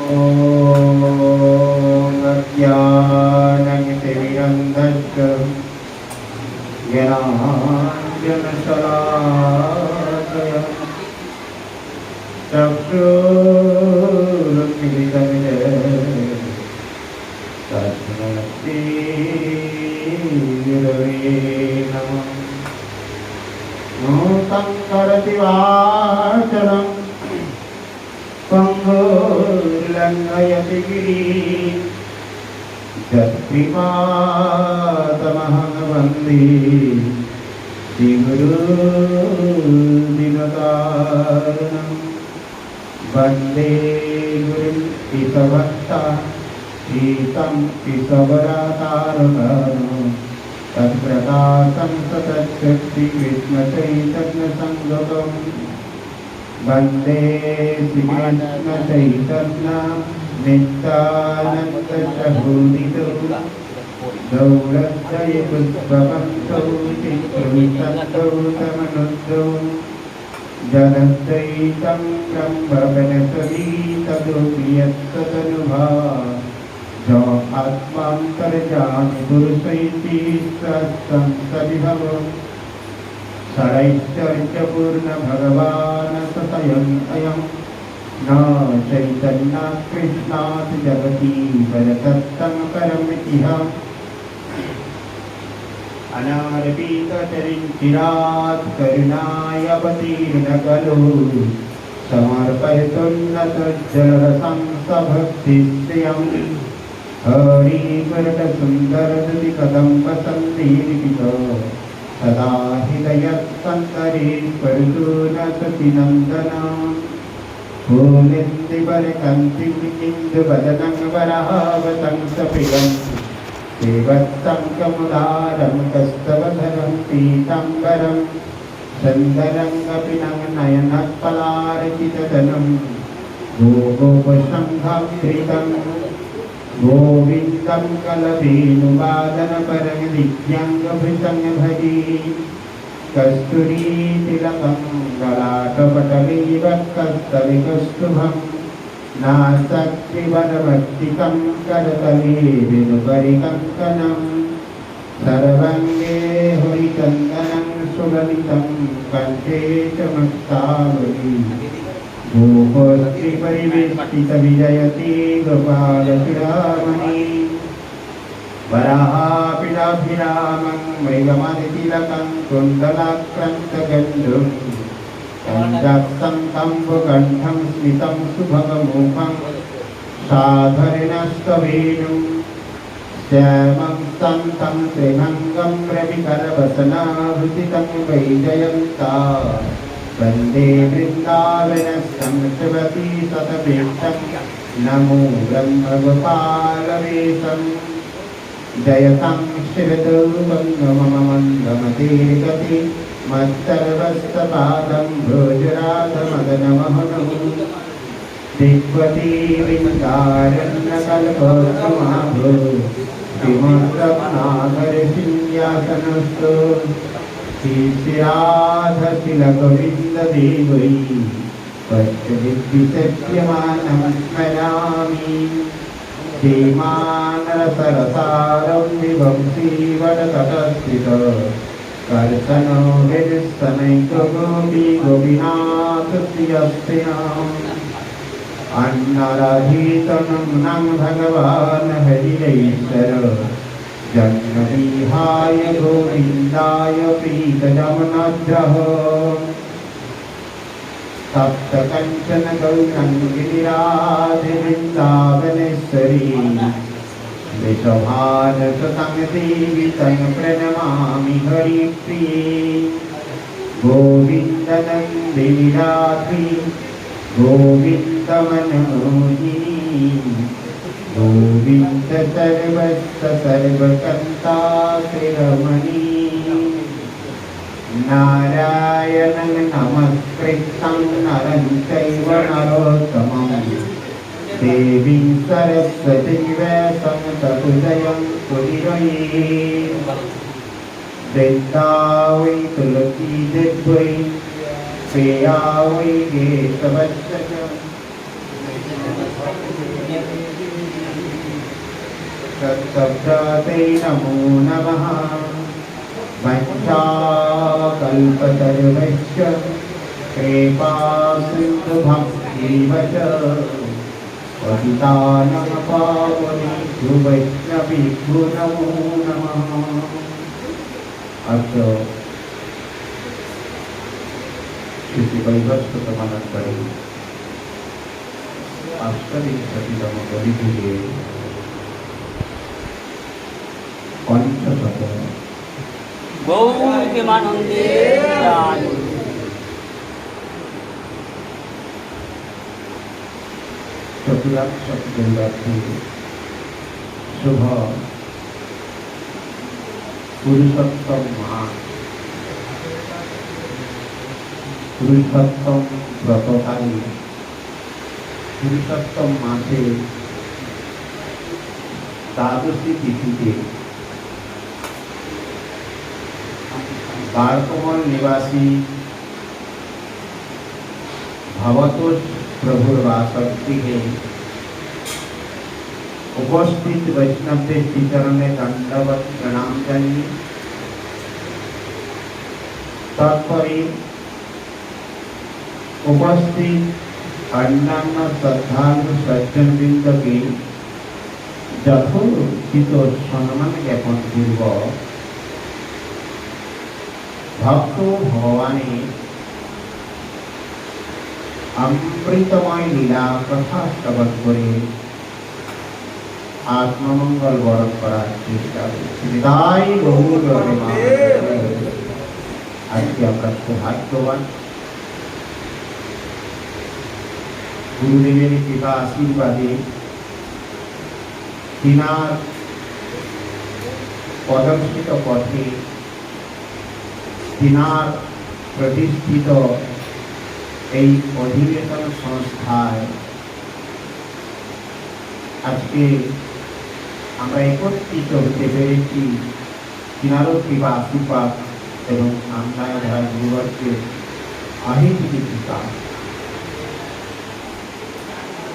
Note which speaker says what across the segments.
Speaker 1: ॐ अज्ञानतिमिरन्धस्य ज्ञानाञ्जनशलाकया चक्षुरुन्मिलितं येन तस्मै श्रीगुरवे नमः। नूतं करति वाचनं पङ्गुर्लङ्घयति गिरिं यत्कृपातमहं वन्दे श्रीगुरुदिनतारिणं। वन्दे गुरुं ईशभक्ता ईशं ईशवरातारकारो तत्प्रकाशं सतच्छक्तिविष्णुचैतन्यसङ्गतं। वन्दे श्रीकृष्णचैतन्यं नित्यानन्दप्रभुनिधौ गौरद्वयपुष्पवन्तौ चित्रवितन्तौ तमनुद्धौ जगद्दैतं ब्रह्मवनस्पति तदोपि यत्तदनुभव जो आत्मान्तर्जामि पुरुषैति सत्सं सविभवम् षडैश्वर्यपूर्ण भगवान् स्वयम् अयं न चैतन्यात् कृष्णात् जगति परतत्तं परमितिहम् अनार्पितचरिञ्चिरात् करुणाय अवतीर्णः खलु समर्पयितुं न तज्जलरसं सभक्तिश्रियम् हरिवरदसुन्दरदुतिकदम्बसन्निधिलिखितो सदा हृदयत्सन्तरे स्फुरतु फूलिन्दिवरकन्तिमिन्दुवदनं वरावतं सेवत्सङ्कमुदारं कस्तवधरं पीताम्बरं सुन्दरं कपिलं नयनत्पलारचितदनं गोगोपसंघाधृतं गोविन्दं कलधेनुवादनपरमदिव्याङ्गभृतं भजे कस्तूरीतिलकं ललाटपटले वक्षस्थले नासक्तिवरवर्तिकं करतले विनुपरिकङ्कणं सर्वाङ्गे हरिचन्दनं सुललितं कण्ठे च मुक्तावली गोपस्त्रीपरिवेष्टितविजयति गोपालचूडामणि वराहापिलाभिरामं मृगमदितिलकं कुण्डलाक्रान्तगन्धं कञ्जाक्तं कम्बुकण्ठं स्मितं सुभगमुखं साधरिणस्तवेणुं श्यामं सन्तं त्रिभङ्गं रविकरवसनाभृतितं वैजयन्ता वन्दे वृन्दावनस्थं शिवती शतवेष्टं नमो ब्रह्मगोपालवेशम् जयतं शिवदौर्गमममन्दमतिर्गति मत्सर्वस्तपादं भोजराधमदनमहनौ दिग्वती वृन्दारण्यकल्पद्रुमाभो श्रीमद्रत्नाकरसिंहासनस्थो श्रीश्रीराधतिलकविन्ददेवै पश्यदिग्विशक्यमानं स्मरामि धीमानरसरसारं विभंसी वटतटस्थित कर्तनो विदुस्तनैकगोपी गोपीनाथस्यस्त्रियाम् अन्नराधीतनं नं भगवान् हरिरेश्वर जन्मविहाय गोविन्दाय प्रीतजमनद्रः सप्तकञ्चन गौरं गिरिराजवृन्दावनेश्वरी विश्वभारतं देवी तं प्रणमामि हरिप्रिये गोविन्दनन्दिनी गोविन्दमनमोहिनी गोविन्द सर्वस्य सर्वकर्ता श्रीरमणी नारायणं नमस्कृतं नरं चैव नरोत्तमं देवीं सरस्वतीं व्यासं ततो जयं मुदीरये वृन्दावै तुलसी देवै प्रिया वै केशवस्य तत्सब्दाते नमो नमः वंशाकल्पतरुभ्यश्च कृपा सिन्धुभ्यैव च पतितानां पावनेभ्यो वैष्णवेभ्यो नमो नमः। अद्य श्रीवैवस्वतमनन्तरे अष्टविंशतितम बलिपूजे पंचशत
Speaker 2: गौरमानन्दे
Speaker 1: चतुराक्षी शुभ पुरुषोत्तम मास पुरुषोत्तम व्रतकारी पुरुषोत्तम मासे द्वादशी तिथिते बारकमल निवासी भवतोष प्रभुर वासगृहे उपस्थित वैष्णवदेव चरणे दंडवत प्रणाम जानिए तत्परे उपस्थित अन्यान्य श्रद्धालु सज्जनवृंद के यथोचित सम्मान ज्ञापन पूर्वक भक्त भगवाने अमृतमय लीला कथा श्रवण करे आत्ममंगल वरण करार चेष्टा हृदय गौर आज के আমরা সৌভাগ্যবান গুরুদেবের কৃপা আশীর্বাদে তিনার পদস্থিত পথে তিনার প্রতিষ্ঠিত এই অধিবেশন সংস্থায় আজকে আমরা একত্রিত হতে পেরেছি তিনারও কৃপা আশীর্বাদ এবং আমরায় ধারা গুরুবর্গের অহিত কৃপা।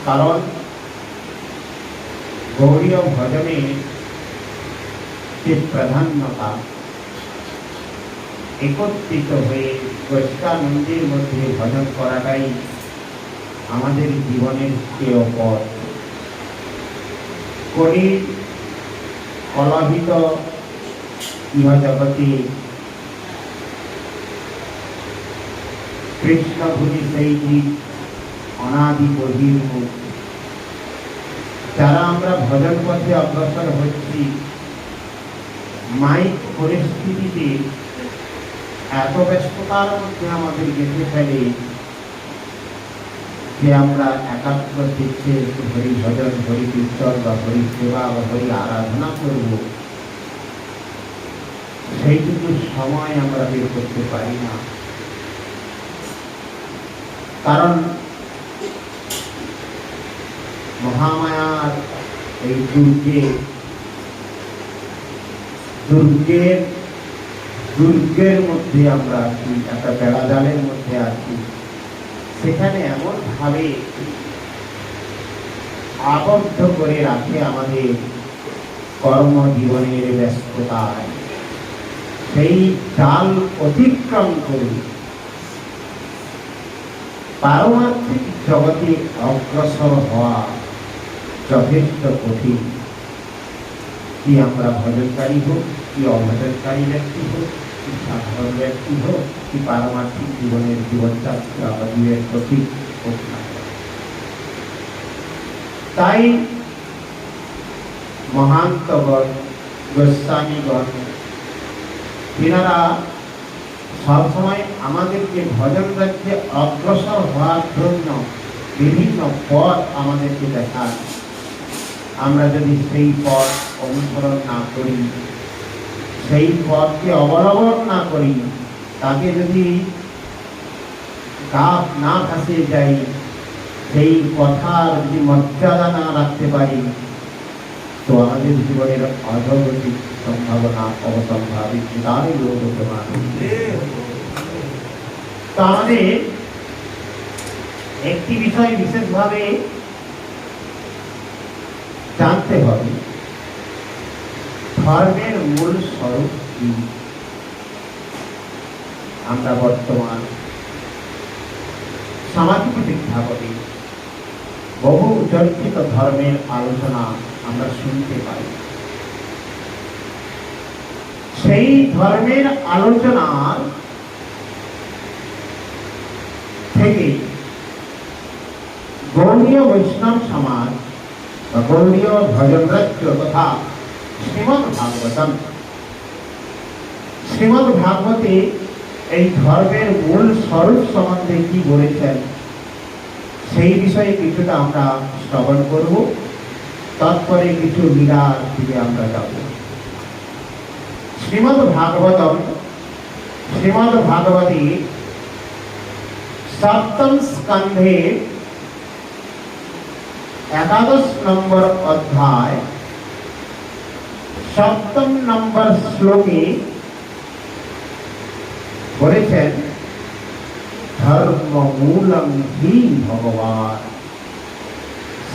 Speaker 1: কারণ গৌরীয় ভজনে যে প্রাধান্যতা একত্রিত হয়ে গোষ্ঠানন্দের মধ্যে ভজন করাটাই আমাদের জীবনের শ্রেয় পথ। কলির কলহিত ইহজগতে কৃষ্ণ ভুলি সেই জীব অনাদি বহির্মুখ যারা আমরা ভজন পথে অগ্রসর হচ্ছি মাইক পরিস্থিতিতে এত ব্যস্ততার মধ্যে আমাদের গেঁথে ফেলে যে আমরা একাত্ম চিত্তে হরি ভজন হরি কীর্তন বা হরি সেবা বা হরি আরাধনা করব সেইটুকু সময় আমরা বের করতে পারি না। কারণ মহামায়ার এই দুর্গের মধ্যে আমরা আছি, একটা বেড়াজালের মধ্যে আছি। সেখানে এমন ভাবে আবদ্ধ করে রাখে আমাদের কর্মজীবনের ব্যস্ততায়। সেই জাল অতিক্রম করে পারমার্থিক জগতে অগ্রসর হওয়া যথেষ্ট কঠিন। কি আমরা ভজনকারী হোক, কি অভজনকারী ব্যক্তি হোক, কি সাধারণ ব্যক্তি হোক, কি পারমার্থিক জীবনের জীবনযাত্রা বা জীবের প্রতীক হোক না। তাই মহান্তগণ গোস্বামীগণ এনারা সবসময় আমাদেরকে ভজন রাজ্যে অগ্রসর হওয়ার জন্য বিভিন্ন পথ আমাদেরকে দেখান। আমরা যদি সেই পথ অনুসরণ না করি, সেই পথকে অবলম্বন না করি, তাকে যদি গাফ না ভাসিয়ে যাই, সেই কথার যদি মর্যাদা না রাখতে পারি, তো আমাদের জীবনের অধোগতির সম্ভাবনা অবসম্ভাবিত তারই লোক হতে পারে। তো আমাদের একটি বিষয় বিশেষভাবে জানতে হবে ধর্মের মূল স্বরূপ কি। আমরা বর্তমান সামাজিক প্রেক্ষাপটে বহু চর্চিত ধর্মের আলোচনা আমরা শুনতে পাই। সেই ধর্মের আলোচনার থেকে গৌড়ীয় বৈষ্ণব সমাজ বা গৌড়ীয় ভজন রাজ্য তথা শ্রীমদ ভাগবতে এই ধর্মের মূল স্বরূপ সম্বন্ধে কি বলেছেন সেই বিষয়ে কিছুটা আমরা শ্রবণ করব, তারপরে কিছু লীলার দিকে আমরা যাব। শ্রীমদ ভাগবতে সপ্তম স্কন্ধে 11 নম্বর অধ্যায় 7 নম্বর শ্লোকে বলেছেন ধর্ম মূলং হি ভগবান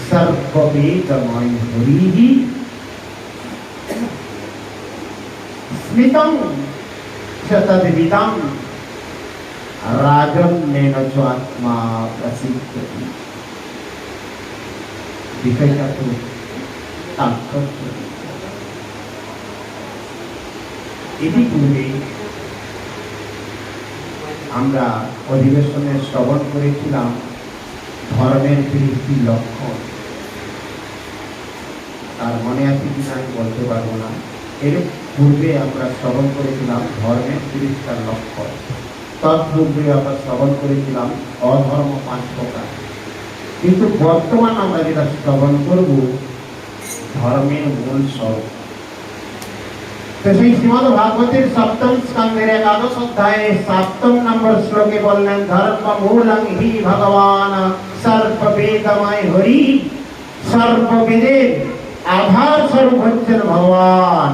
Speaker 1: সর্ববেদময় হরিহি স্মিতং চ তদ্বিদং রাজন্যেন চ আত্মা প্রসিদ্ধতি। বিষয়টা তো তাৎপর্য। এটি পূর্বে আমরা অধিবেশনে শ্রবণ করেছিলাম ধর্মের 30টি লক্ষণ। তার মনে আছে কিনা আমি বলতে পারবো না। এর পূর্বে আমরা শ্রবণ করেছিলাম ধর্মের 30টা লক্ষণ। তৎপূর্বে আমরা শ্রবণ করেছিলাম অধর্ম 5 প্রকার। কিন্তু বর্তমান আমরা যেটা শ্রবণ করব ধর্মের মূল স্বরূপ। তো সেই শ্রীমদ ভাগবতের সপ্তম স্কন্ধের 11 অধ্যায়ে 7 নম্বর শ্লোকে বললেন ধর্ম মূলং হি ভগবান সর্ববেদময় হরি। সর্ববেদের আধার স্বরূপ হচ্ছেন ভগবান।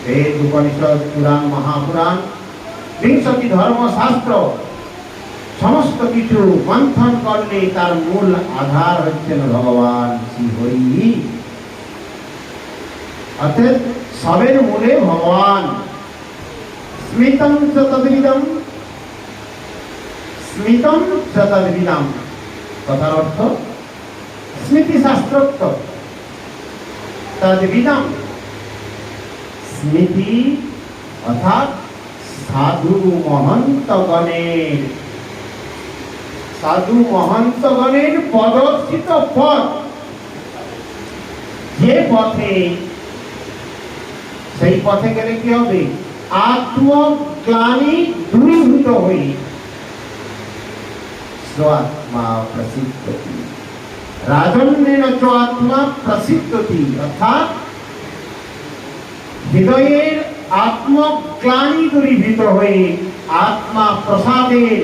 Speaker 1: বেদ, উপনিষদ, পুরাণ, মহাপুরাণ, 30টি ধর্মশাস্ত্র সমস্ত কিছু মন্থন করলে তার মূল আধার হচ্ছেন ভগবান শ্রী হরি। অর্থাৎ সবের মূলে ভগবান। স্মিতং চ তদ্বিদং, স্মিতং চ তদ্বিদং কথার অর্থ স্মৃতি শাস্ত্রোক্ত। তদ্বিদং স্মৃতি অর্থাৎ সাধু মহন্তগণের প্রদর্শিত পথ। যে পথে, সেই পথে গেলে কি হবে? আত্মগ্লানি দূরীভূত হই স্বাত্মা প্রসিদ্ধতি। রাজন্যেন চ আত্মা প্রসিদ্ধতি অর্থাৎ হৃদয়ের আত্মগ্লানি দূরীভূত হয়ে আত্মা প্রসাদের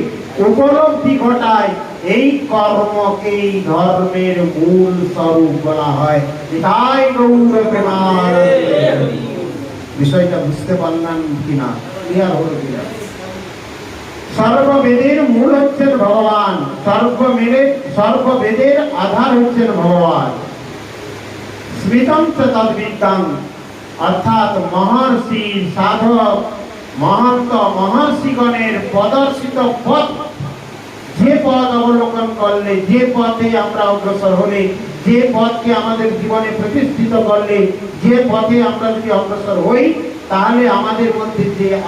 Speaker 1: উপলব্ধি ঘটায়। এই কর্মকেই ধর্মের মূল স্বরূপ বলা হয়। তাই গৌর প্রেমানন্দে। বিষয়টা বুঝতে পারলাম কিনা? ক্লিয়ার হলো কিনা? সর্ববেদের মূল হচ্ছেন ভগবান, সর্ববেদের আধার হচ্ছেন ভগবান। স্মৃতং চ তদ্বিদং অর্থাৎ মহর্ষি, সাধক, মহন্ত, মহর্ষিগণের প্রদর্শিত পথ। যে পথ অবলোকন করলে, যে পথে আমরা অগ্রসর হলে, যে পথকে আমাদের জীবনে প্রতিষ্ঠিত করলে, যে পথে আমরা যদি অগ্রসর হই, তাহলে আমাদের মধ্যে যে